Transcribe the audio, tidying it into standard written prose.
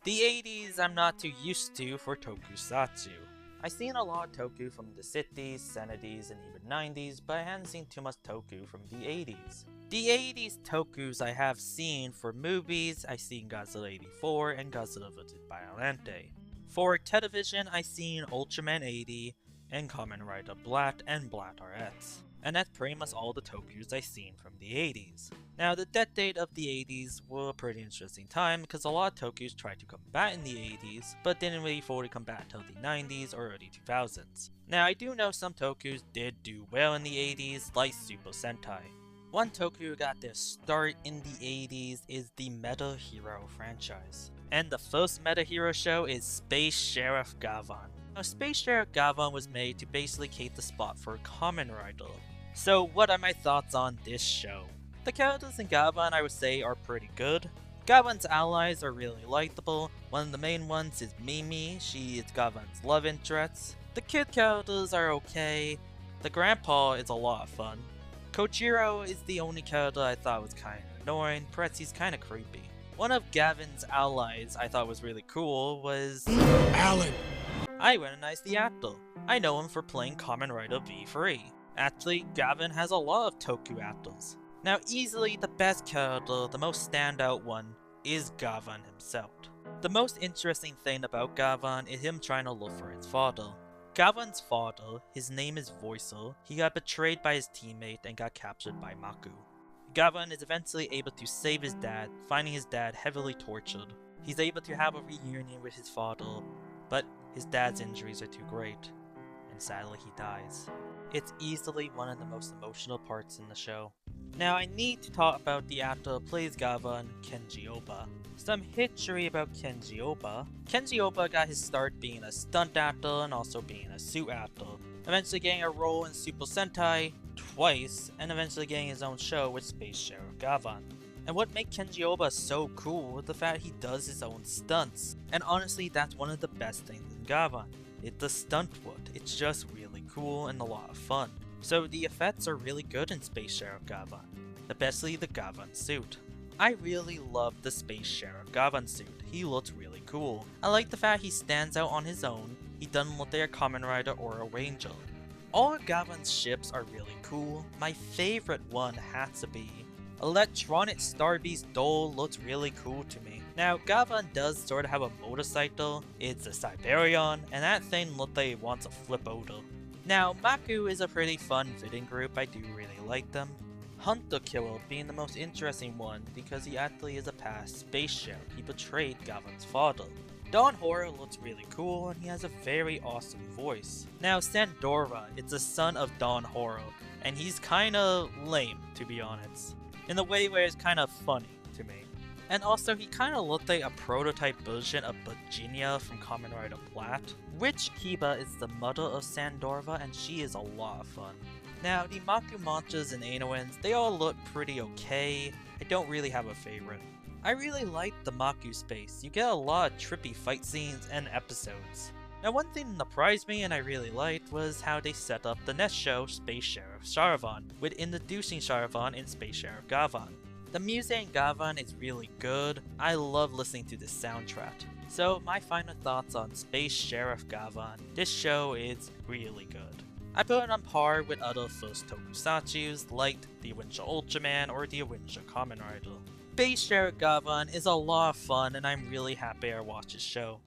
The 80s I'm not too used to for tokusatsu. I've seen a lot of toku from the 60s, 70s, and even 90s, but I haven't seen too much toku from the 80s. The 80s tokus I have seen for movies, I've seen Godzilla 84 and Godzilla vs. Violente. For television, I've seen Ultraman 80 and Kamen Rider Blatt and Blatt RX. And that's pretty much all the tokus I've seen from the 80s. Now, the decade of the 80s were a pretty interesting time because a lot of tokus tried to come back in the 80s, but didn't really fully come back till the 90s or early 2000s. Now, I do know some tokus did do well in the 80s, like Super Sentai. One toku who got their start in the 80s is the Meta Hero franchise. And the first Meta Hero show is Space Sheriff Gavan. Now, Space Sheriff Gavan was made to basically take the spot for Kamen Rider. So what are my thoughts on this show? The characters in Gavan I would say are pretty good. Gavan's allies are really likable. One of the main ones is Mimi, she is Gavan's love interest. The kid characters are okay. The grandpa is a lot of fun. Kojiro is the only character I thought was kinda annoying, plus he's kinda creepy. One of Gavan's allies I thought was really cool was Alan. I recognize the actor. I know him for playing Kamen Rider V3. Actually, Gavan has a lot of toku actors. Now easily the best character, the most standout one, is Gavan himself. The most interesting thing about Gavan is him trying to look for his father. Gavan's father, his name is Voicer, he got betrayed by his teammate and got captured by Maku. Gavan is eventually able to save his dad, finding his dad heavily tortured. He's able to have a reunion with his father, but his dad's injuries are too great, and sadly he dies. It's easily one of the most emotional parts in the show. Now I need to talk about the actor who plays Gavan, Kenji Oba. Some history about Kenji Oba. Kenji Oba got his start being a stunt actor and also being a suit actor, eventually getting a role in Super Sentai twice, and eventually getting his own show with Space Sheriff Gavan. And what makes Kenji Oba so cool is the fact he does his own stunts. And honestly, that's one of the best things in Gavan. It's the stunt work. It's just really cool and a lot of fun. So the effects are really good in Space Sheriff Gavan, especially the Gavan suit. I really love the Space Sheriff Gavan suit. He looks really cool. I like the fact he stands out on his own. He doesn't look like a Kamen Rider or a Ranger. All of Gavan's ships are really cool. My favorite one has to be Electronic Star Beast Dole. Looks really cool to me. Now, Gavan does sort of have a motorcycle. It's a Siberian, and that thing looks like it wants to flip over. Now, Maku is a pretty fun fitting group. I do really like them. Hunter Killer being the most interesting one because he actually is a past space sheriff. He betrayed Gavan's father. Don Horror looks really cool and he has a very awesome voice. Now, Sandora is the son of Don Horror, and he's kinda lame, to be honest, in the way where it's kinda funny to me. And also, he kinda looked like a prototype version of Virginia from Kamen Rider Blatt. Witch Kiba is the mother of Sandorva, and she is a lot of fun. Now, the Maku monsters and Anoans, they all look pretty okay. I don't really have a favorite. I really like the Maku space. You get a lot of trippy fight scenes and episodes. Now, one thing that surprised me and I really liked was how they set up the next show, Space Sheriff Sharavan, with introducing Sharavan in Space Sheriff Gavan. The music in Gavan is really good. I love listening to this soundtrack. So my final thoughts on Space Sheriff Gavan. This show is really good. I put it on par with other first tokusatsus like the Avenger Ultraman or the Avenger Kamen Rider. Space Sheriff Gavan is a lot of fun and I'm really happy I watched this show.